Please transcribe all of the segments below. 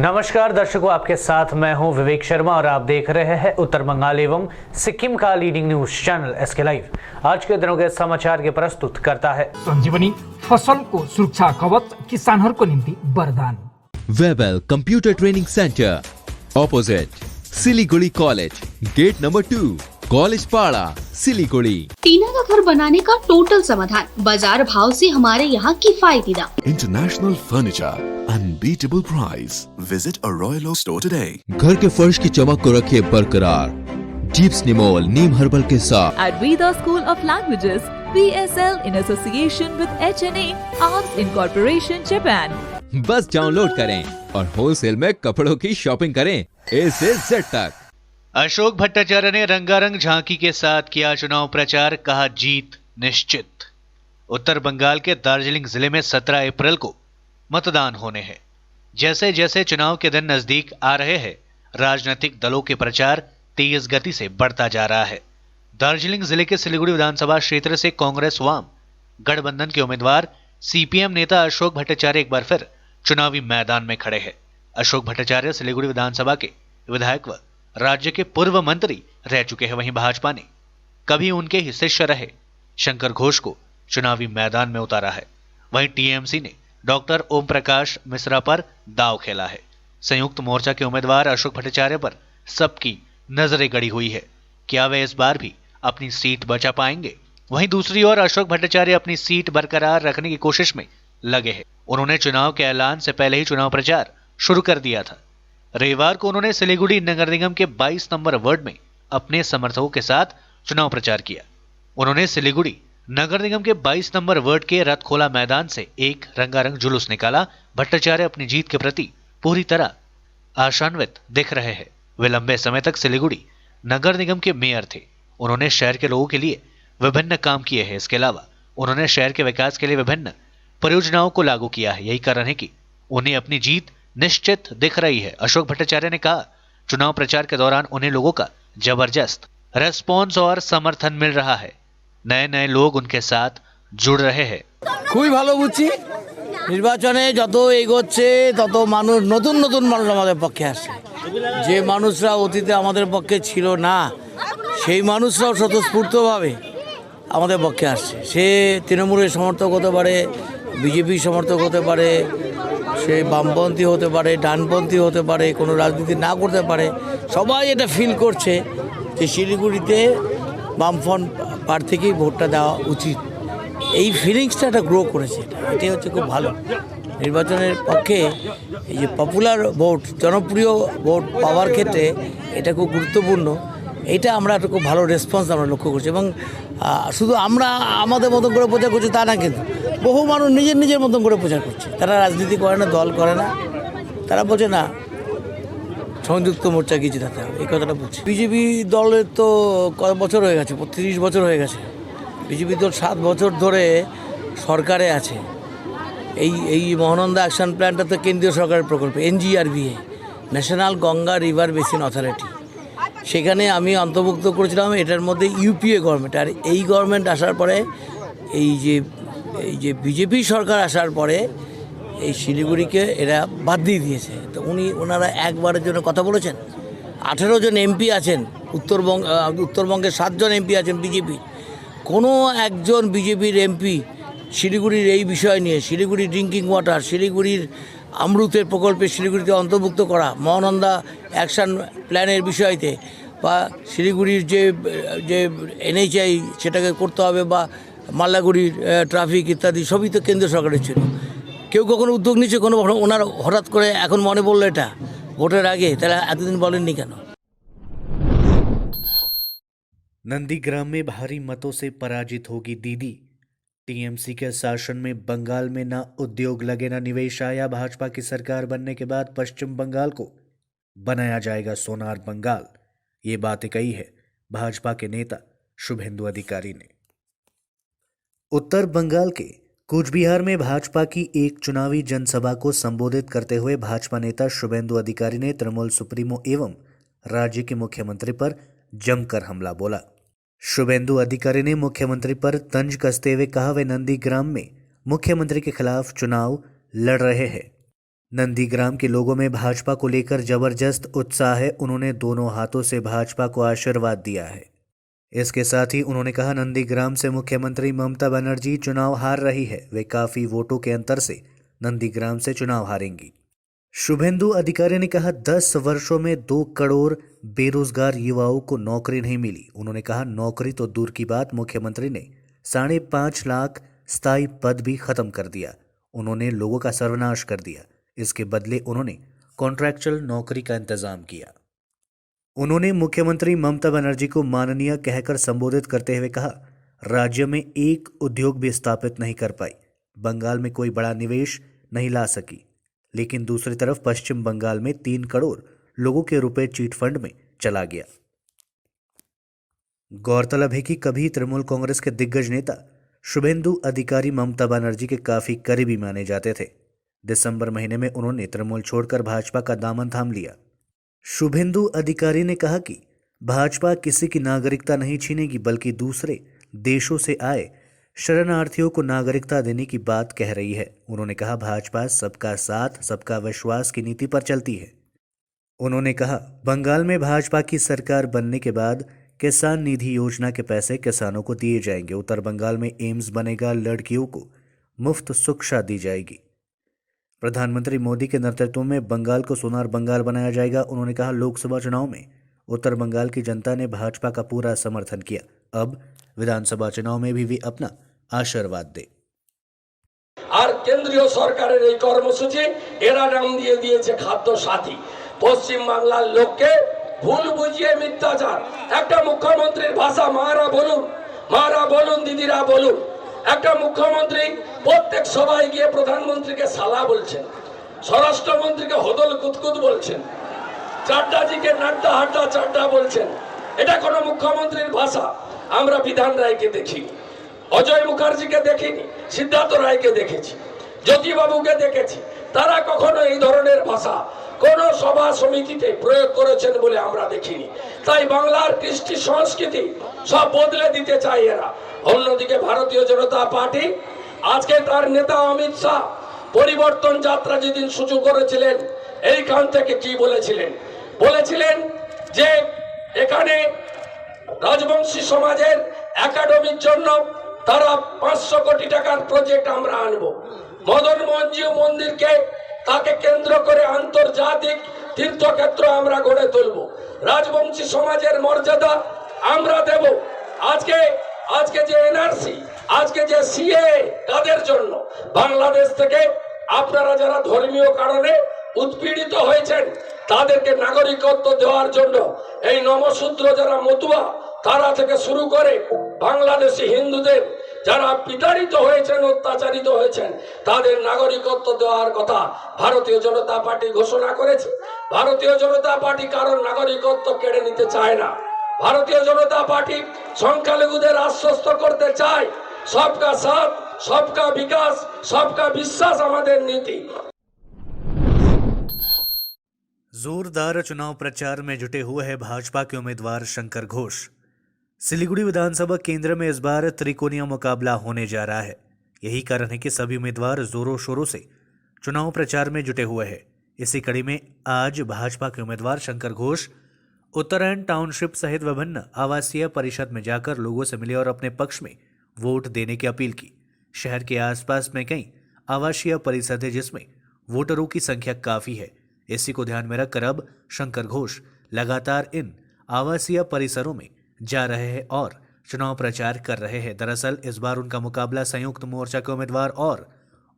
नमस्कार दर्शकों, आपके साथ मैं हूं विवेक शर्मा और आप देख रहे हैं उत्तर बंगाल एवं सिक्किम का leading news channel SK live. आज के दिनों के समाचार के प्रस्तुत करता है संजीवनी फसल को सुरक्षा कवच किसानहरूको निम्ति वरदान। Webel computer training centre opposite Siliguri college, gate number 2, college Para, Siliguri. टीना का घर बनाने का टोटल समाधान, बाजार भाव से हमारे यहाँ किफायती दाम। International furniture, unbeatable price. Visit a Royal Oak store today. घर के फर्श की चमक को रखिए बरकरार जीप्स निमोल नीम हर्बल के साथ। At Veda School of Languages, VSL in association with HNA, Arms Incorporation, Japan. बस डाउनलोड करें और होलसेल में कपड़ों की शॉपिंग करें A से Z तक। अशोक भट्टाचार्य ने रंगारंग झांकी के साथ किया चुनाव प्रचार, कहा जीत निश्चित। उत्तर बंगाल के दार्जिलिंग जिले में 17 अप्रैल को मतदान होने हैं। जैसे जैसे चुनाव के दिन नजदीक आ रहे हैं, राजनीतिक दलों के प्रचार तेज गति से बढ़ता जा रहा है। दार्जिलिंग जिले के सिलीगुड़ी विधानसभा क्षेत्र से कांग्रेस वाम गठबंधन के उम्मीदवार सीपीएम नेता अशोक भट्टाचार्य एक बार फिर चुनावी मैदान में खड़े हैं। अशोक भट्टाचार्य सिलीगुड़ी विधानसभा के विधायक व राज्य के पूर्व मंत्री रह चुके हैं। वहीं भाजपा ने कभी उनके ही शिष्य रहे शंकर घोष को चुनावी मैदान में उतारा है। वहीं टीएमसी ने डॉक्टर ओम प्रकाश मिश्रा पर दांव खेला है। संयुक्त मोर्चा के उम्मीदवार अशोक भट्टाचार्य पर सबकी नजरें गड़ी हुई है। क्या वे इस बार भी अपनी सीट बचा पाएंगे? वहीं दूसरी ओर अशोक भट्टाचार्य अपनी सीट बरकरार रखने की कोशिश में लगे हैं। उन्होंने चुनाव के ऐलान से पहले ही चुनाव प्रचार शुरू कर दिया था। रविवार को उन्होंने सिलीगुड़ी नगर निगम के 22 नंबर वार्ड में अपने समर्थकों के साथ चुनाव प्रचार किया। उन्होंने सिलीगुड़ी नगर निगम के 22 नंबर वार्ड के रथखोला मैदान से एक रंगारंग जुलूस निकाला। भट्टाचार्य अपनी जीत के प्रति पूरी तरह आशान्वित दिख रहे हैं। वे लंबे समय तक सिलीगुड़ी नगर निगम के मेयर थे। उन्होंने शहर के लोगों के लिए विभिन्न काम किए हैं। इसके अलावा उन्होंने शहर के विकास के लिए विभिन्न परियोजनाओं को लागू किया है। यही कारण है कि उन्हें अपनी जीत निश्चित दिख रही है। अशोक भट्टाचार्य ने कहा, चुनाव प्रचार के दौरान उन्हें लोगों का जबरदस्त रेस्पॉन्स और समर्थन मिल रहा है। नए नए लोग उनके साथ जुड़ रहे हैं। খুবই ভালো বুঝছি, নির্বাচনে যত এগোচ্ছে তত মানুষ নতুন নতুন মানুষ আমাদের পক্ষে আসছে। যে মানুষরা অতীতে আমাদের পক্ষে ছিল না সেই মানুষরাও স্বতঃস্ফূর্তভাবে আমাদের পক্ষে আসছে। সে তৃণমূলের সমর্থক হতে পারে, বিজেপির সমর্থক হতে পারে, সে বামপন্থী হতে পারে, ডানপন্থী হতে পারে, কোনো রাজনীতি না করতে পারে। সবাই এটা ফিল করছে যে শিলিগুড়িতে বামফ্রন্ট প্রার্থীকেই ভোটটা দেওয়া উচিত। এই ফিলিংসটা একটা গ্রো করেছে। এটাই হচ্ছে খুব ভালো। নির্বাচনের পক্ষে এই যে পপুলার ভোট, জনপ্রিয় ভোট পাওয়ার ক্ষেত্রে এটা খুব গুরুত্বপূর্ণ। এটা আমরা একটা খুব ভালো রেসপন্স আমরা লক্ষ্য করছি। এবং শুধু আমরা আমাদের মতন করে প্রচার করছি তা না, কিন্তু বহু মানুষ নিজের নিজের মতন করে প্রচার করছে। তারা রাজনীতি করে না, দল করে না, তারা বলছে না সংযুক্ত মোর্চা কি জেতাতে হবে, এই কথাটা বলছে। বিজেপি দলের তো কত বছর হয়ে গেছে, 30 বছর হয়ে গেছে। বিজেপি দল 7 বছর ধরে সরকারে আছে। এই মহানন্দা অ্যাকশন প্ল্যানটা তো কেন্দ্রীয় সরকারের প্রকল্প, NGRBA, national Ganga river basin authority. সেখানে আমি অন্তর্ভুক্ত করেছিলাম এটার মধ্যে ইউপিএ গভর্নমেন্ট। আর এই গভর্নমেন্ট আসার পরে এই যে বিজেপি সরকার আসার পরে এই শিলিগুড়িকে এরা বাদ দিয়ে দিয়েছে। তো ওনারা একবারের জন্য কথা বলেছেন। 18 জন এমপি আছেন উত্তরবঙ্গে 7 জন এমপি আছেন বিজেপি। কোনো একজন বিজেপির এমপি শিলিগুড়ির এই বিষয় নিয়ে, শিলিগুড়ির ড্রিঙ্কিং ওয়াটার, শিলিগুড়ির আমরুতের প্রকল্পে শিলিগুড়িতে অন্তর্ভুক্ত করা, মহানন্দা অ্যাকশন প্ল্যানের বিষয়তে, বা শিলিগুড়ির যে NHI সেটাকে করতে হবে, বা মাল্লাগুড়ির ট্রাফিক ইত্যাদি সবই তো কেন্দ্র সরকারের ছিল। কেউ কখনো উদ্যোগ নিচ্ছে? কোনো ওনার হঠাৎ করে এখন মনে পড়লো এটা ভোটের আগে? তাহলে এতদিন বলেননি কেন? नंदीग्राम में भारी मतों से पराजित होगी दीदी। टीएमसी के शासन में बंगाल में न उद्योग लगे न निवेश आया। भाजपा की सरकार बनने के बाद पश्चिम बंगाल को बनाया जाएगा सोनार बंगाल। ये बातें कही है भाजपा के नेता शुभेंदु अधिकारी ने। उत्तर बंगाल के कूचबिहार में भाजपा की एक चुनावी जनसभा को संबोधित करते हुए भाजपा नेता शुभेंदु अधिकारी ने तृणमूल सुप्रीमो एवं राज्य के मुख्यमंत्री पर जमकर हमला बोला। शुभेंदु अधिकारी ने मुख्यमंत्री पर तंज कसते हुए कहा, वे नंदीग्राम में मुख्यमंत्री के खिलाफ चुनाव लड़ रहे हैं। नंदीग्राम के लोगों में भाजपा को लेकर जबरदस्त उत्साह है। उन्होंने दोनों हाथों से भाजपा को आशीर्वाद दिया है। इसके साथ ही उन्होंने कहा, नंदीग्राम से मुख्यमंत्री ममता बनर्जी चुनाव हार रही है। वे काफी वोटों के अंतर से नंदीग्राम से चुनाव हारेंगी। शुभेंदु अधिकारी ने कहा, 10 वर्षों में 2 करोड़ बेरोजगार युवाओं को नौकरी नहीं मिली। उन्होंने कहा, नौकरी तो दूर की बात, मुख्यमंत्री ने 5.5 लाख स्थायी पद भी खत्म कर दिया। उन्होंने लोगों का सर्वनाश कर दिया। इसके बदले उन्होंने कॉन्ट्रैक्चुअल नौकरी का इंतजाम किया। उन्होंने मुख्यमंत्री ममता बनर्जी को माननीय कहकर संबोधित करते हुए कहा, राज्य में एक उद्योग भी स्थापित नहीं कर पाई। बंगाल में कोई बड़ा निवेश नहीं ला सकी, लेकिन दूसरी तरफ पश्चिम बंगाल में 3 करोड़ लोगों के रुपए चीट फंड में चला गया। गौरतलब है कि कभी तृणमूल कांग्रेस के दिग्गज नेता शुभेंदु अधिकारी ममता बनर्जी के काफी करीबी माने जाते थे। दिसंबर महीने में उन्होंने तृणमूल छोड़कर भाजपा का दामन थाम लिया। शुभेंदु अधिकारी ने कहा कि भाजपा किसी की नागरिकता नहीं छीनेगी, बल्कि दूसरे देशों से आए शरणार्थियों को नागरिकता देने की बात कह रही है। उन्होंने कहा, भाजपा सबका साथ सबका विश्वास की नीति पर चलती है। उन्होंने कहा, बंगाल में भाजपा की सरकार बनने के बाद किसान निधि योजना के पैसे किसानों को दिए जाएंगे। उत्तर बंगाल में एम्स बनेगा, लड़कियों को मुफ्त शिक्षा दी जाएगी। प्रधानमंत्री मोदी के नेतृत्व में बंगाल को सोनार बंगाल बनाया जाएगा। उन्होंने कहा, लोकसभा चुनाव में उत्तर बंगाल की जनता ने भाजपा का पूरा समर्थन किया। अब विधानसभा चुनाव में भी वे अपना आशीर्वाद दे। আর কেন্দ্রীয় সরকারের এই কর্মসূচি এরা নাম দিয়ে দিয়েছে খাদ্য সাথী। পশ্চিম বাংলার লোককে ভুল বুঝিয়ে মিথ্যাচার। একটা মুখ্যমন্ত্রীর ভাষা মারা বলুন দিদিরা বলুন। একটা মুখ্যমন্ত্রী প্রত্যেক সভায় গিয়ে প্রধানমন্ত্রীকে সালা বলছেন, স্বরাষ্ট্রমন্ত্রীকে হদল কুতকুত বলছেন, চাড্ডাজিকে নাড্ডা হাড্ডা চাড্ডা বলছেন। এটা কোনো মুখ্যমন্ত্রীর ভাষা আমরা বিধান রায়কে দেখিনি, অজয় মুখার্জিকে দেখিনি, সিদ্ধার্থ রায়কে দেখেছি, জ্যোতিবাবুকে দেখেছি। তারা কখনো এই ধরনের ভাষা কোন সভা সমিতিতে প্রয়োগ করেছেন বলে আমরা দেখিনি। তাই বাংলার কৃষ্টি সংস্কৃতি সব বদলে দিতে চায় এরা। অন্যদিকে ভারতীয় জনতা পার্টি আজকে তার নেতা অমিত শাহ পরিবর্তন যাত্রা যেদিন শুরু করেছিলেন, এইখান থেকে কি বলেছিলেন যে এখানে রাজবংশী সমাজের একাডেমির জন্য তারা 500 কোটি টাকার প্রজেক্ট আমরা আনবো। মদন মোহনজিও মন্দিরকে তাকে কেন্দ্র করে আন্তর্জাতিক তীর্থক্ষেত্র আমরা গড়ে তুলব। রাজবংশী সমাজের মর্যাদা আমরা দেব। আজকে যে এনআরসি, আজকে যে সিএ, তাদের জন্য বাংলাদেশ থেকে আপনারা যারা ধর্মীয় কারণে উৎপীড়িত হয়েছেন তাদেরকে নাগরিকত্ব দেওয়ার জন্য এই নমশূদ্র যারা মতুয়া তারা থেকে শুরু করে বাংলাদেশি হিন্দুদের যারা বিতাড়িত হয়েছেন, অত্যাচারিত হয়েছেন, তাদের নাগরিকত্ব দেওয়ার কথা ভারতীয় জনতা পার্টি ঘোষণা করেছে। ভারতীয় জনতা পার্টি কারোর নাগরিকত্ব কেড়ে নিতে চায় না। ভারতীয় জনতা পার্টি সংখ্যালঘুদের আশ্বস্ত করতে চায়, সবকা সাথ, সবকা বিকাশ, সবকা বিশ্বাস আমাদের নীতি। जोरदार चुनाव प्रचार में जुटे हुए हैं भाजपा के उम्मीदवार शंकर घोष। सिलीगुड़ी विधानसभा केंद्र में इस बार त्रिकोणीय मुकाबला होने जा रहा है। यही कारण है कि सभी उम्मीदवार जोरों शोरों से चुनाव प्रचार में जुटे हुए हैं। इसी कड़ी में आज भाजपा के उम्मीदवार शंकर घोष उत्तरायण टाउनशिप सहित विभिन्न आवासीय परिषद में जाकर लोगों से मिले और अपने पक्ष में वोट देने की अपील की। शहर के आसपास में कई आवासीय परिषद है जिसमें वोटरों की संख्या काफी है। इसी को ध्यान में रखकर अब शंकर घोष लगातार इन आवासीय परिसरों में जा रहे हैं और चुनाव प्रचार कर रहे हैं। दरअसल इस बार उनका मुकाबला संयुक्त मोर्चा के उम्मीदवार और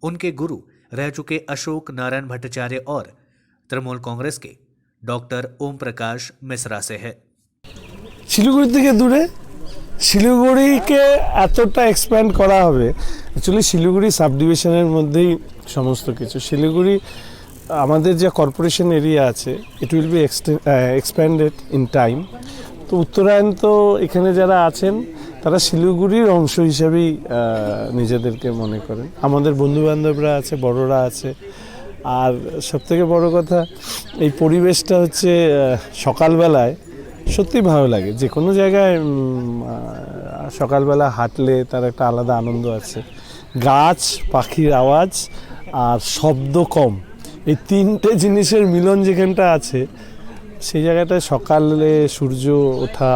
उनके गुरु रह चुके अशोक नारायण भट्टाचार्य और तृणमूल कांग्रेस के डॉक्टर ओम प्रकाश मिश्रा से है। শিলিগুড়ি থেকে দূরে, শিলিগুড়িকে এতটা এক্সপ্যান্ড করা হবে, অ্যাকচুয়ালি শিলিগুড়ি সাব ডিভিশনের মধ্যেই সমস্ত কিছু। শিলিগুড়ি আমাদের যে কর্পোরেশন এরিয়া আছে, it will be expanded in time. তো উত্তরায়ণ তো এখানে যারা আছেন তারা শিলিগুড়ির অংশ হিসেবেই নিজেদেরকে মনে করেন। আমাদের বন্ধুবান্ধবরা আছে, বড়রা আছে। আর সবথেকে বড় কথা, এই পরিবেশটা হচ্ছে সকালবেলায় সত্যি ভালো লাগে। যে কোনো জায়গায় সকালবেলা হাঁটলে তার একটা আলাদা আনন্দ আছে। গাছ, পাখির আওয়াজ আর শব্দ কম, এই তিনটে জিনিসের মিলন যেখানটা আছে সেই জায়গাটায় সকালে সূর্য ওঠা,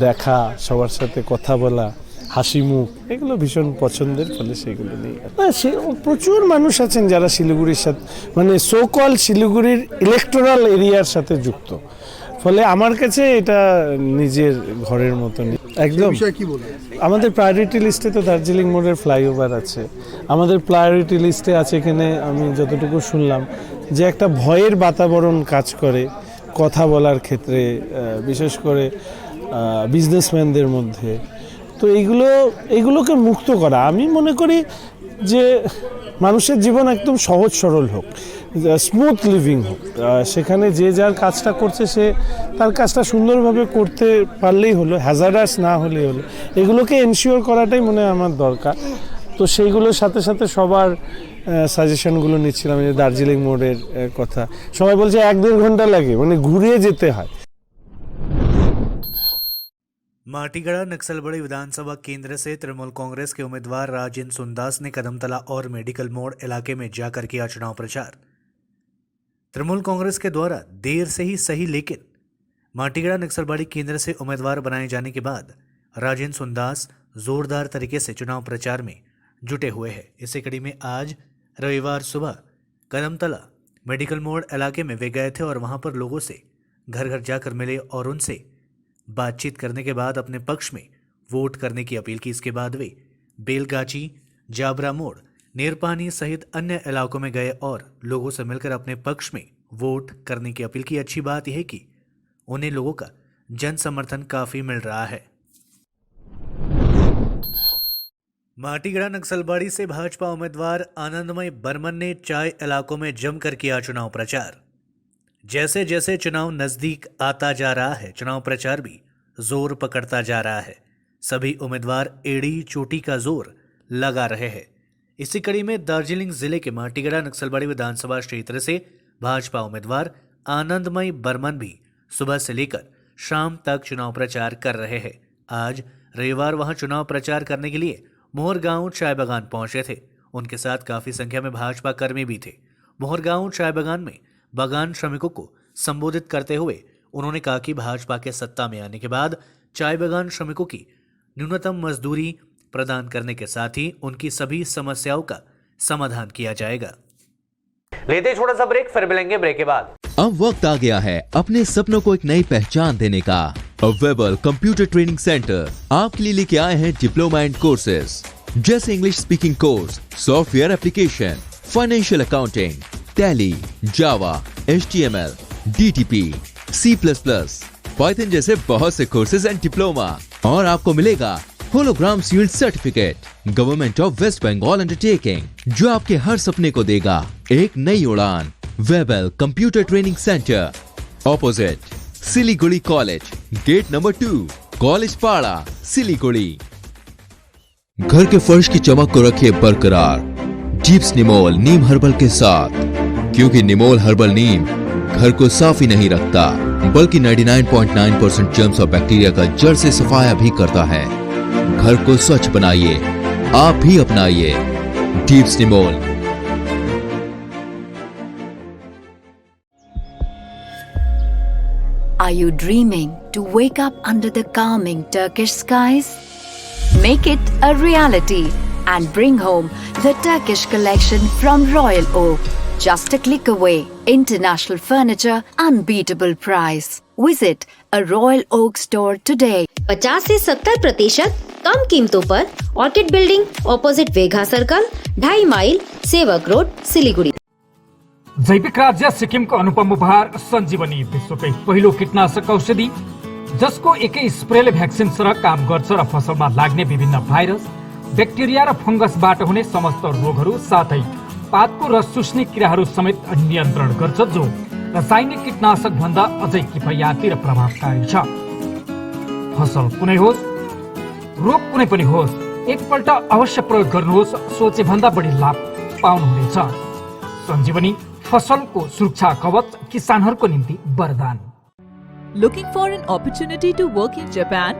দেখা, সবার সাথে কথা বলা, হাসি মুখ, এগুলো ভীষণ পছন্দের, ফলে সেগুলো নেই। সে প্রচুর মানুষ আছেন যারা শিলিগুড়ির সাথে মানে সোকল শিলিগুড়ির ইলেকটোরাল এরিয়ার সাথে যুক্ত, ফলে আমার কাছে এটা নিজের ঘরের মতন। একদম আমাদের প্রায়োরিটি লিস্টে তো দার্জিলিং মোড়ের ফ্লাইওভার আছে, আমাদের প্রায়োরিটি লিস্টে আছে এখানে আমি যতটুকু শুনলাম যে একটা ভয়ের বাতাবরণ কাজ করে কথা বলার ক্ষেত্রে, বিশেষ করে বিজনেসম্যানদের মধ্যে। তো এইগুলোকে মুক্ত করা, আমি মনে করি যে মানুষের জীবন একদম সহজ সরল হোক, স্মুথ লিভিং হোক, সেখানে যে যার কাজটা করছে সে তার কাজটা সুন্দরভাবে করতে পারলেই হলো, হ্যাজার্ডাস না হলেই হলো। এগুলোকে এনশিওর করাটাই মনে হয় আমার দরকার। তো সেইগুলোর সাথে সাথে সবার সাজেশনগুলো নিচ্ছিলাম, যে দার্জিলিং মোড়ের কথা, সবাই বলছে 1-1.5 ঘন্টা লাগে, মানে ঘুরিয়ে যেতে হয়। माटीगढ़ा नक्सलबड़ी विधानसभा केंद्र से तृणमूल कांग्रेस के उम्मीदवार राजेंद्र सुंदास ने कदमतला और मेडिकल मोड़ इलाके में जाकर किया चुनाव प्रचार। तृणमूल कांग्रेस के द्वारा देर से ही सही लेकिन माटीगढ़ा नक्सलबाड़ी केंद्र से उम्मीदवार बनाए जाने के बाद राजेंद्र सुंदास जोरदार तरीके से चुनाव प्रचार में जुटे हुए हैं। इसी कड़ी में आज रविवार सुबह कदमतला मेडिकल मोड़ इलाके में वे गए थे और वहां पर लोगों से घर घर जाकर मिले और उनसे बातचीत करने के बाद अपने पक्ष में वोट करने की अपील की। इसके बाद वे बेलगाची, जाबरा मोड़, नेरपानी सहित अन्य इलाकों में गए और लोगों से मिलकर अपने पक्ष में वोट करने की अपील की। अच्छी बात यह है कि उन्हें लोगों का जन समर्थन काफी मिल रहा है। माटीगढ़ा नक्सलबाड़ी से भाजपा उम्मीदवार आनंदमय बर्मन ने चाय इलाकों में जमकर किया चुनाव प्रचार। जैसे जैसे चुनाव नजदीक आता जा रहा है, चुनाव प्रचार भी जोर पकड़ता जा रहा है। सभी उम्मीदवार एड़ी चोटी का जोर लगा रहे हैं। इसी कड़ी में दार्जिलिंग जिले के माटीगढ़ा नक्सलबाड़ी विधानसभा क्षेत्र से भाजपा उम्मीदवार आनंदमय बर्मन भी सुबह से लेकर शाम तक चुनाव प्रचार कर रहे हैं। आज रविवार वहां चुनाव प्रचार करने के लिए मोहर गांव चाय बागान पहुंचे थे। उनके साथ काफी संख्या में भाजपा कर्मी भी थे। मोहर गांव चाय बागान में बागान श्रमिकों को संबोधित करते हुए उन्होंने कहा कि भाजपा के सत्ता में आने के बाद चाय बागान श्रमिकों की न्यूनतम मजदूरी प्रदान करने के साथ ही उनकी सभी समस्याओं का समाधान किया जाएगा। लेते छोटा सा ब्रेक, फिर मिलेंगे ब्रेक के बाद। अब वक्त आ गया है अपने सपनों को एक नई पहचान देने का। अवेलेबल कंप्यूटर ट्रेनिंग सेंटर आपके लिए लेके आए हैं डिप्लोमा एंड कोर्सेज जैसे English speaking course, software application, financial accounting, Tally, Java, HTML, DTP, C++, Python जैसे बहुत से कोर्सेज एंड डिप्लोमा। और आपको मिलेगा hologram sealed certificate government of West Bengal undertaking, जो आपके हर सपने को देगा एक नई उड़ान। Webel computer training centre opposite Siliguri college, gate number 2, college Para, Siliguri. घर के फर्श की चमक को रखिए बरकरार जीप्स निमोल नीम हर्बल के साथ, क्योंकि निमोल हर्बल नीम घर को साफ ही नहीं रखता बल्कि 99.9% जर्म्स और बैक्टीरिया का जड़ से सफाया भी करता है। घर को स्वच्छ बनाइए, आप भी अपनाइए jeeps Nimol. Are you dreaming to wake up under the calming Turkish skies? Make it a reality and bring home the Turkish collection from Royal Oak. Just a click away. International furniture, unbeatable price. Visit a Royal Oak store today. 50 से 70% कम कीमतों पर Orchid building opposite Vega circle, 2.5 mile, Sevoke road, Siliguri. जैविक राज्य सिक्किमको अनुपम उपहार सञ्जीवनी, विश्वकै पहिलो कीटनाशक औषधि जसको एकै स्प्रेले भ्याक्सिन सरह काम गर्छ र फसलमा लाग्ने विभिन्न भाइरस, ब्याक्टेरिया र फंगसबाट हुने समस्त रोगहरू साथै पातको रस चुस्ने किराहरू समेत नियन्त्रण गर्छ, जो रासायनिक कीटनाशक भन्दा अझै किफायती र प्रभावकारी छ। फसल कुनै होस्, रोग कुनै पनि होस्, एकपल्ट अवश्य प्रयोग गर्नुहोस्, सोचे भन्दा बढी लाभ पाउनुहुनेछ। सञ्जीवनी फसलको सुरक्षा कवच, किसानहरूको निम्ति वरदान। Looking for an opportunity to work in Japan?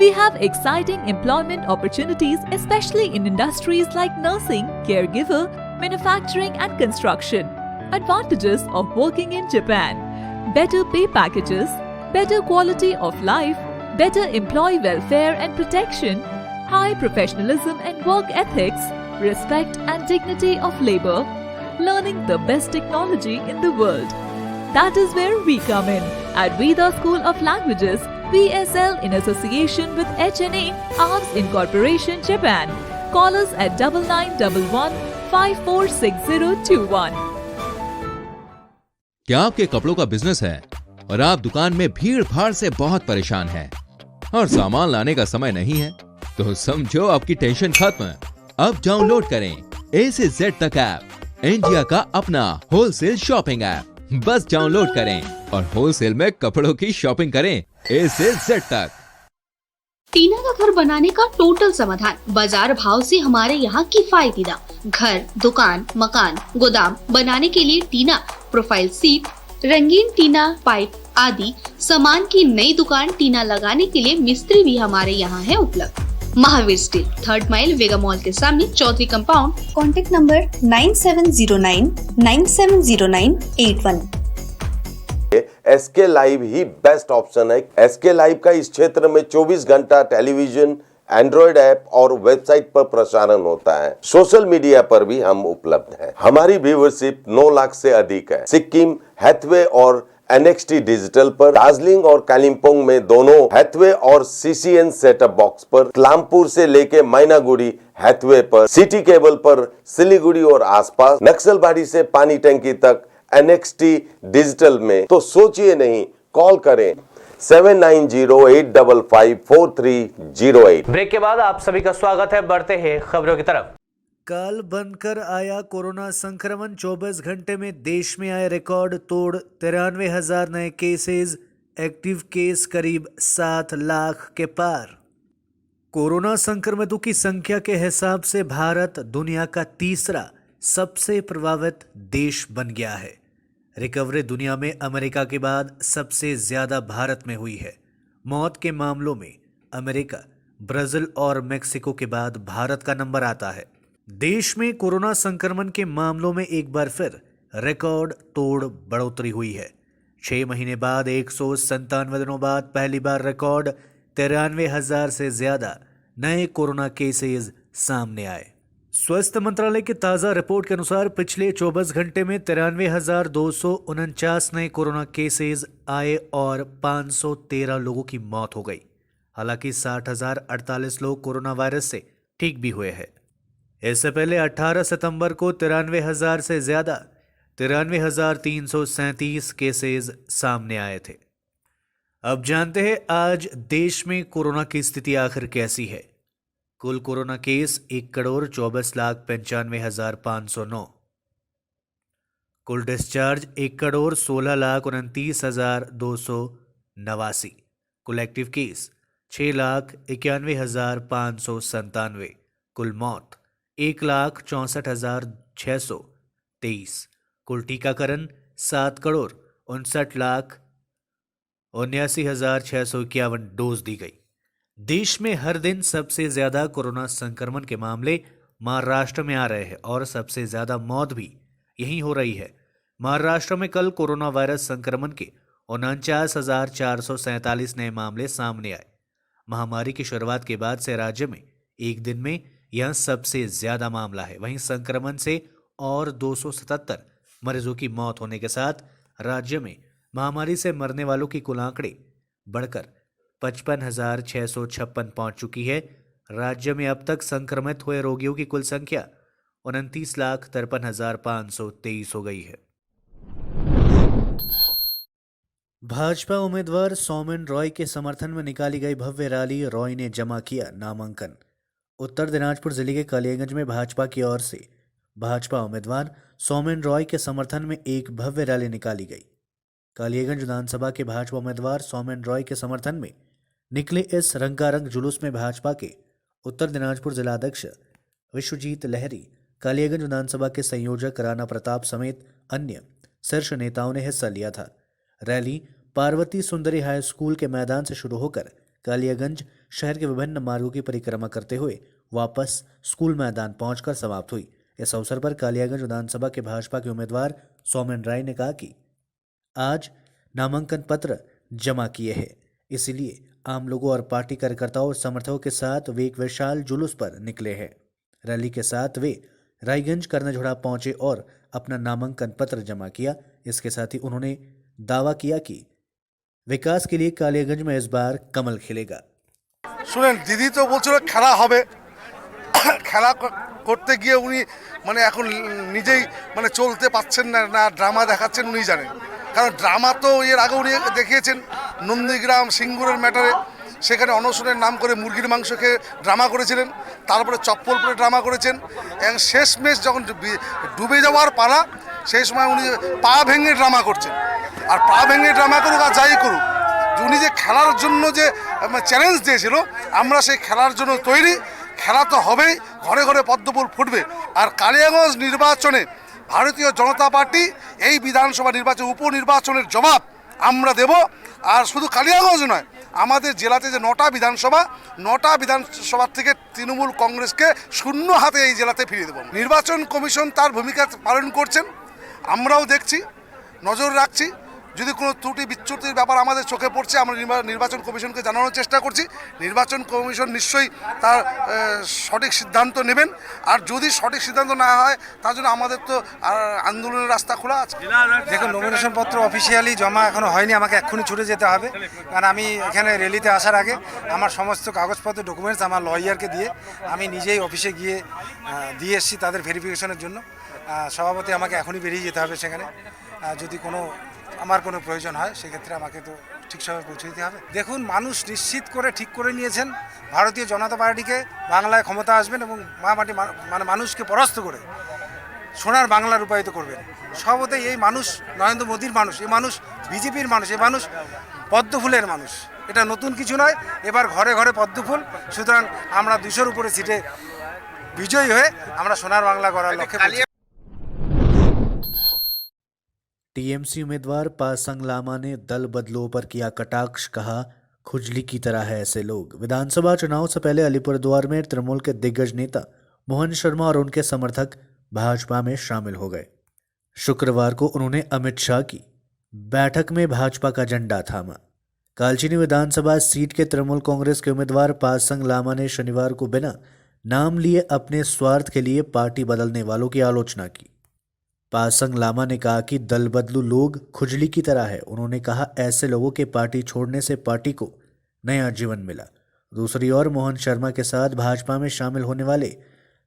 We have exciting employment opportunities, especially in industries like nursing, caregiver, manufacturing and construction. Advantages of working in Japan: better pay packages, better quality of life, better employee welfare and protection, high professionalism and work ethics, respect and dignity of labor, learning the best technology in the world. That is where we come in at Veda School of Languages, VSL, in association with HNA, Arms Incorporation, Japan. Call us at 9911 546021. क्या आपके कपड़ों का business है और आप दुकान में भीड़ भाड़ से बहुत परेशान हैं और सामान लाने का समय नहीं है? तो समझो आपकी टेंशन खत्म। अब डाउनलोड करें A से Z तक ऐप, इंडिया का अपना होलसेल शॉपिंग ऐप। बस डाउनलोड करें और होलसेल में कपड़ों की शॉपिंग करें A से Z तक। टीना का घर बनाने का टोटल समाधान, बाजार भाव से हमारे यहाँ किफायती दाम। घर, दुकान, मकान, गोदाम बनाने के लिए टीना, प्रोफाइल सीट, रंगीन टीना, पाइप आदि सामान की नई दुकान टीना लगाने के लिए मिस्त्री भी हमारे यहाँ है उपलब्ध। Mahavir steel, 3rd mile, Vega mall के सामने, Chowdhury compound. Contact number 9709 970981। SK live ही बेस्ट ऑप्शन है। एसके लाइव का इस क्षेत्र में 24 घंटा टेलीविजन, एंड्रॉइड ऐप और वेबसाइट पर प्रसारण होता है। सोशल मीडिया पर भी हम उपलब्ध हैं। हमारी व्यूवरशिप 9 लाख से अधिक है। सिक्किम, हैथवे और NXT डिजिटल पर, दार्जिलिंग और कालिम्पोंग में दोनों हैथवे और CCN सेटअप बॉक्स पर, क्लामपुर से लेके मैनागुड़ी हैथवे पर, सिटी केबल पर, सिलीगुड़ी और आसपास, नक्सलबाड़ी से पानी टंकी तक NXT डिजिटल में। तो सोचिए नहीं, कॉल करें 7908554308। ब्रेक के बाद आप सभी का स्वागत है। बढ़ते हैं खबरों की तरफ। काल बनकर आया कोरोना संक्रमण, 24 घंटे में देश में आए रिकॉर्ड तोड़ 93,000 नए केसेस, एक्टिव केस करीब 7 लाख के पार। कोरोना संक्रमितों की संख्या के हिसाब से भारत दुनिया का तीसरा सबसे प्रभावित देश बन गया है। रिकवरी दुनिया में अमेरिका के बाद सबसे ज्यादा भारत में हुई है। मौत के मामलों में अमेरिका, ब्राजील और मेक्सिको के बाद भारत का नंबर आता है। देश में कोरोना संक्रमण के मामलों में एक बार फिर रिकॉर्ड तोड़ बढ़ोतरी हुई है। 6 महीने बाद 197 दिनों बाद पहली बार रिकॉर्ड 93,000 से ज्यादा नए कोरोना केसेस सामने आए। स्वास्थ्य मंत्रालय की ताज़ा रिपोर्ट के अनुसार पिछले 24 घंटे में 93,249 नए कोरोना केसेस आए और 513 लोगों की मौत हो गई। हालांकि 60,048 लोग कोरोना वायरस से ठीक भी हुए हैं। इससे पहले 18 सितंबर को 93,000 से ज्यादा 93,337 केसेस सामने आए थे। अब जानते हैं आज देश में कोरोना की स्थिति आखिर कैसी है। कुल कोरोना केस 1,24,95,509। कुल डिस्चार्ज 1,16,29,289। कुल एक्टिव केस 6,91,597। कुल मौत 1,64,623। कुल टीकाकरण 7,59,79,651 डोज दी गई। देश में हर दिन सबसे ज्यादा कोरोना संक्रमण के मामले महाराष्ट्र में आ रहे हैं और सबसे ज्यादा मौत भी यहीं हो रही है। महाराष्ट्र में कल कोरोना वायरस संक्रमण के 49,447 नए मामले सामने आए। महामारी की शुरुआत के बाद से राज्य में एक दिन में यह सबसे ज्यादा मामला है। वहीं संक्रमण से और 277 मरीजों की मौत होने के साथ राज्य में महामारी से मरने वालों की कुल आंकड़े बढ़कर 55,656 पहुंच चुकी है। राज्य में अब तक संक्रमित हुए रोगियों की कुल संख्या 29,53,523 हो गई है। भाजपा उम्मीदवार सौमेन रॉय के समर्थन में निकाली गई भव्य रैली, रॉय ने जमा किया नामांकन। उत्तर दिनाजपुर जिले के कालियागंज में भाजपा की ओर से भाजपा उम्मीदवार सौमेन रॉय के समर्थन में एक भव्य रैली निकाली गई। कालियागंज विधानसभा के भाजपा उम्मीदवार सौमेन रॉय के समर्थन में निकले इस रंगारंग जुलूस में भाजपा के उत्तर दिनाजपुर जिलाध्यक्ष विश्वजीत लहरी, कालियागंज विधानसभा के संयोजक राणा प्रताप समेत अन्य शीर्ष नेताओं ने हिस्सा लिया था। रैली पार्वती सुंदरी हाई स्कूल के मैदान से शुरू होकर कालियागंज शहर के विभिन्न मार्गों की परिक्रमा करते हुए वापस स्कूल मैदान पहुंचकर समाप्त हुई। इस अवसर पर कालियागंज विधानसभा के भाजपा के उम्मीदवार सौमेन राय ने कहा कि आज नामांकन पत्र जमा किए हैं, इसलिए आम लोगों और पार्टी कार्यकर्ताओं और समर्थकों के साथ वे एक विशाल जुलूस पर निकले हैं। रैली के साथ वे रायगंज कर्णझोड़ा पहुंचे और अपना नामांकन पत्र जमा किया। इसके साथ ही उन्होंने दावा किया कि विकास के लिए कालियागंज में इस बार कमल खिलेगा। শুনেন, দিদি তো বলছিল খেলা হবে, খেলা করতে গিয়ে উনি মানে এখন নিজেই মানে চলতে পাচ্ছেন না, না ড্রামা দেখাচ্ছেন উনি জানেন। কারণ ড্রামা তো এর আগে উনি দেখিয়েছেন নন্দীগ্রাম সিঙ্গুরের ম্যাটারে, সেখানে অনশনের নাম করে মুরগির মাংস খেয়ে ড্রামা করেছিলেন, তারপরে চপ্পল পরে ড্রামা করেছেন, এবং শেষমেশ যখন ডুবে যাওয়ার পালা সেই সময় উনি পা ভেঙে ড্রামা করছেন। আর পা ভেঙে ড্রামা করুক আর যাই করুক, উনি যে খেলার জন্য যে চ্যালেঞ্জ দিয়েছিল, আমরা সেই খেলার জন্য তৈরি। খেলা তো হবেই, ঘরে ঘরে পদ্মফুল ফুটবে। আর কালিয়াগঞ্জ নির্বাচনে ভারতীয় জনতা পার্টি এই বিধানসভা নির্বাচন উপনির্বাচনের জবাব আমরা দেব। আর শুধু কালিয়াগঞ্জ নয়, আমাদের জেলাতে যে 9টা বিধানসভা থেকে তৃণমূল কংগ্রেসকে শূন্য হাতে এই জেলাতে ফিরিয়ে দেব। নির্বাচন কমিশন তার ভূমিকা পালন করছেন, আমরাও দেখছি, নজর রাখছি। যদি কোনো ত্রুটি বিচ্যুতির ব্যাপার আমাদের চোখে পড়ছে, আমরা নির্বাচন কমিশনকে জানানোর চেষ্টা করছি। নির্বাচন কমিশন নিশ্চয়ই তার সঠিক সিদ্ধান্ত নেবেন। আর যদি সঠিক সিদ্ধান্ত না হয়, তার জন্য আমাদের তো আন্দোলনের রাস্তা খোলা আছে। দেখুন, নমিনেশন পত্র অফিসিয়ালি জমা এখনো হয়নি, আমাকে এক্ষুনি ছুটে যেতে হবে। কারণ আমি এখানে র্যালিতে আসার আগে আমার সমস্ত কাগজপত্র ডকুমেন্টস আমার লয়ারকে দিয়ে আমি নিজেই অফিসে গিয়ে দিয়ে এসেছি তাদের ভেরিফিকেশনের জন্য। সভাপতি আমাকে এখনই বেরিয়ে যেতে হবে সেখানে। যদি আমার কোনো প্রয়োজন হয় সেক্ষেত্রে আমাকে তো ঠিক সময় পৌঁছে দিতে হবে। দেখুন, মানুষ নিশ্চিত করে ঠিক করে নিয়েছেন ভারতীয় জনতা পার্টিকে বাংলায় ক্ষমতা আসবেন এবং মাটি মানে মানুষকে পরাস্ত করে সোনার বাংলা রূপায়িত করবেন। সভাপতি এই মানুষ নরেন্দ্র মোদীর মানুষ, এই মানুষ বিজেপির মানুষ, এই মানুষ পদ্মফুলের মানুষ। এটা নতুন কিছু নয়, এবার ঘরে ঘরে পদ্মফুল। সুতরাং আমরা 200-র উপরে সিটে বিজয়ী হয়ে আমরা সোনার বাংলা করার লক্ষ্যে। टीएमसी उम्मीदवार पासंग लामा ने दल बदलों पर किया कटाक्ष, कहा खुजली की तरह है ऐसे लोग। विधानसभा चुनाव से पहले अलीपुरद्वार में तृणमूल के दिग्गज नेता मोहन शर्मा और उनके समर्थक भाजपा में शामिल हो गए। शुक्रवार को उन्होंने अमित शाह की बैठक में भाजपा का झंडा थामा। कालचिनी विधानसभा सीट के तृणमूल कांग्रेस के उम्मीदवार पासंग लामा ने शनिवार को बिना नाम लिए अपने स्वार्थ के लिए पार्टी बदलने वालों की आलोचना की। पासंग लामा ने कहा कि दल बदलू लोग खुजली की तरह है। उन्होंने कहा ऐसे लोगों के पार्टी छोड़ने से पार्टी को नया जीवन मिला। दूसरी ओर मोहन शर्मा के साथ भाजपा में शामिल होने वाले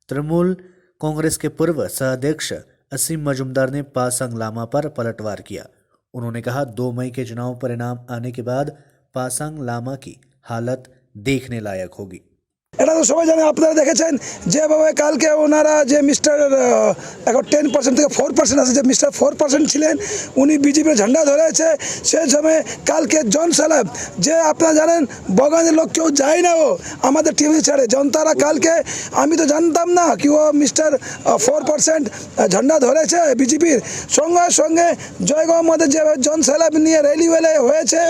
तृणमूल कांग्रेस के पूर्व सह-अध्यक्ष असीम मजुमदार ने पासंग लामा पर पलटवार किया। उन्होंने कहा 2 मई के चुनाव परिणाम आने के बाद पासंग लामा की हालत देखने लायक होगी। এটা তো সবাই জানে, আপনারা দেখেছেন যেভাবে কালকে ওনারা যে মিস্টার এখন 10% থেকে 4% আছে, যে মিস্টার 4% ছিলেন উনি বিজেপির ঝান্ডা ধরেছে। সেই সময় কালকে জন সাহেব, যে আপনারা জানেন বগানের লোক কেউ যায় না, ও আমাদের টিভি ছাড়ে জনতারা। কালকে আমি তো জানতাম না কি ও মিস্টার 4% ঝান্ডা ধরেছে বিজেপির। সঙ্গে সঙ্গে জয়গাঁও আমাদের যে জন সাহেব নিয়ে র্যালি হয়েছে,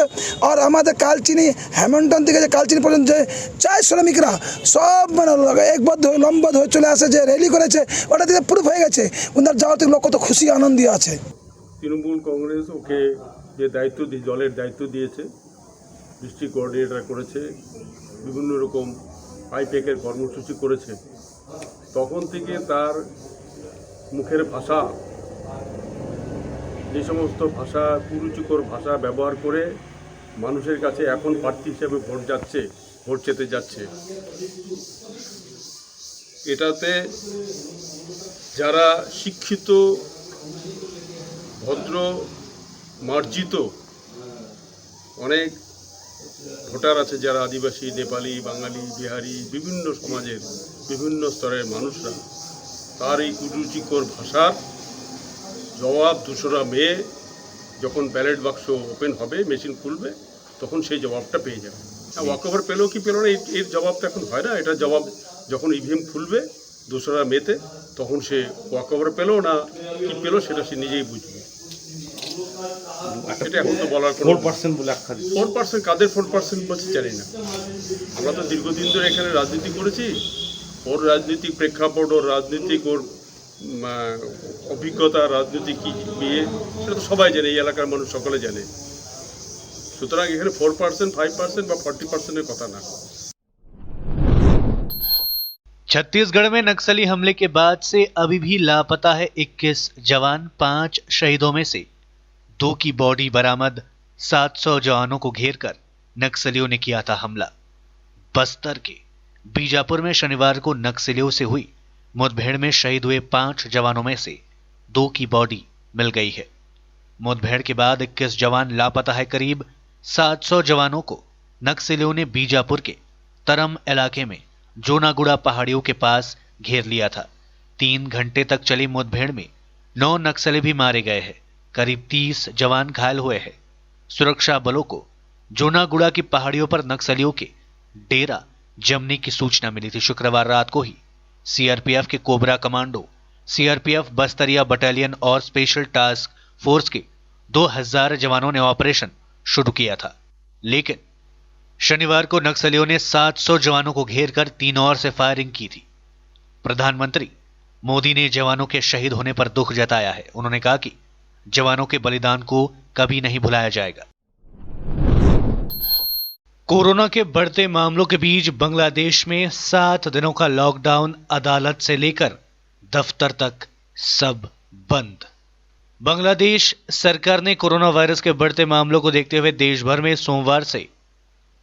আর আমাদের কালচিনি হ্যামিল্টন থেকে যে কালচিনি পর্যন্ত যে চায় শ্রমিকরা সব মানে একবদ্ধ হয়ে লম্বদ হয়ে চলে আসে, যে র্যালি করেছে ওটা থেকে প্রুফ হয়ে গেছে। ওনার যাওয়াতে লোক কত খুশি আনন্দ আছে। তৃণমূল কংগ্রেস ওকে যে দায়িত্ব দলের দায়িত্ব দিয়েছে, ডিস্ট্রিক্ট কোঅর্ডিনেটর করেছে, বিভিন্ন রকম আইপ্যাকের কর্মসূচি করেছে, তখন থেকে তার মুখের ভাষা, যে সমস্ত ভাষা কুরুচিকর ভাষা ব্যবহার করে মানুষের কাছে এখন প্রার্থী হিসেবে ভোট চেতে যাচ্ছে, এটাতে যারা শিক্ষিত, ভদ্র, মার্জিত অনেক ভোটার আছে, যারা আদিবাসী, নেপালি, বাঙালি, বিহারি, বিভিন্ন সমাজের বিভিন্ন স্তরের মানুষরা, তার এই কুরুচিকর ভাষার জবাব 2রা মে যখন ব্যালট বাক্স ওপেন হবে, মেশিন খুলবে, তখন সেই জবাবটা পেয়ে যাবে। ওয়াকওভার পেলো কি পেলো না এর জবাবটা এখন হয় না। এটা জবাব যখন ইভিএম খুলবে 2রা মেতে, তখন সে ওয়াকওভার পেলো না কি পেলো সেটা সে নিজেই বুঝবে। এটা এখন তো বলার 4% বলে আখ্যা দিচ্ছে। 4% কাদের 4% বলছে জানি না। আমরা তো দীর্ঘদিন ধরে এখানে রাজনীতি করেছি, ওর রাজনৈতিক প্রেক্ষাপট, ওর রাজনৈতিক ওর অভিজ্ঞতা রাজনীতি কি নিয়ে সেটা তো সবাই জানে, এই এলাকার মানুষ সকলে জানে। সুতরাং এখানে 4%, 5% বা 40%-এর কথা না। छत्तीसगढ़ में नक्सली हमले के बाद से अभी भी लापता है 21 जवान। 5 शहीदों में से 2 की बॉडी बरामद। 700 जवानों को घेरकर नक्सलियों ने किया था हमला। बस्तर के बीजापुर में शनिवार को नक्सलियों से हुई मुठभेड़ में शहीद हुए 5 जवानों में से 2 की बॉडी मिल गई है। मुठभेड़ के बाद 21 जवान लापता है। करीब 700 जवानों को नक्सलियों ने बीजापुर के तरम इलाके में जोनागुड़ा पहाड़ियों के पास घेर लिया था। 3 घंटे तक चली मुठभेड़ में 9 नक्सली भी मारे गए हैं। करीब 30 जवान घायल हुए हैं। सुरक्षा बलों को जोनागुड़ा की पहाड़ियों पर नक्सलियों के डेरा जमने की सूचना मिली थी। शुक्रवार रात को ही सीआरपीएफ के कोबरा कमांडो, सीआरपीएफ बस्तरिया बटालियन और स्पेशल टास्क फोर्स के 2000 जवानों ने ऑपरेशन शुरू किया था, लेकिन शनिवार को नक्सलियों ने 700 जवानों को घेरकर 3 ओर से फायरिंग की थी। प्रधानमंत्री मोदी ने जवानों के शहीद होने पर दुख जताया है। उन्होंने कहा कि जवानों के बलिदान को कभी नहीं भुलाया जाएगा। कोरोना के बढ़ते मामलों के बीच बांग्लादेश में 7 दिनों का लॉकडाउन, अदालत से लेकर दफ्तर तक सब बंद। बांग्लादेश सरकार ने कोरोना वायरस के बढ़ते मामलों को देखते हुए देश भर में सोमवार से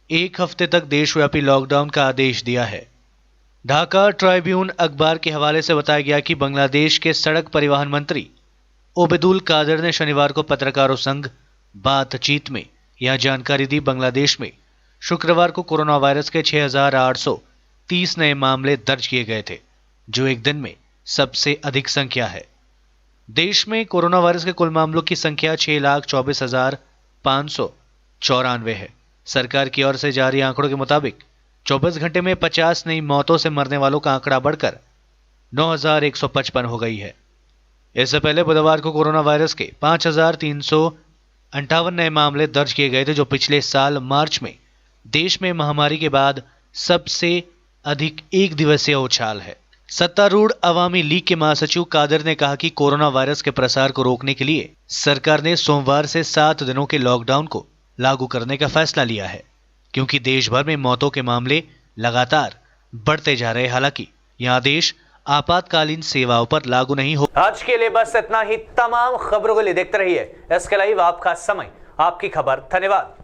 1 हफ्ते तक देशव्यापी लॉकडाउन का आदेश दिया है। ढाका ट्राइब्यून अखबार के हवाले से बताया गया कि बांग्लादेश के सड़क परिवहन मंत्री ओबेदुल कादिर ने शनिवार को पत्रकारों संग बातचीत में यह जानकारी दी। बांग्लादेश में शुक्रवार को कोरोना वायरस के 6,830 नए मामले दर्ज किए गए थे, जो एक दिन में सबसे अधिक संख्या है। देश में कोरोना वायरस के कुल मामलों की संख्या 6,24,594 है। सरकार की ओर से जारी आंकड़ों के मुताबिक 24 घंटे में 50 नई मौतों से मरने वालों का आंकड़ा बढ़कर 9,155 हो गई है। इससे पहले बुधवार को कोरोना वायरस के 5,358 नए मामले दर्ज किए गए थे, जो पिछले साल मार्च में देश में महामारी के बाद सबसे अधिक एक दिवसीय उछाल है। सत्तारूढ़ अवामी लीग के महासचिव कादिर ने कहा कि कोरोना वायरस के प्रसार को रोकने के लिए सरकार ने सोमवार से 7 दिनों के लॉकडाउन को लागू करने का फैसला लिया है, क्योंकि देश भर में मौतों के मामले लगातार बढ़ते जा रहे हैं। हालांकि यह आदेश आपातकालीन सेवाओं पर लागू नहीं हो। आज के लिए बस इतना ही। तमाम खबरों के लिए देखते रहिए SK लाइव, आपका समय, आपकी खबर। धन्यवाद।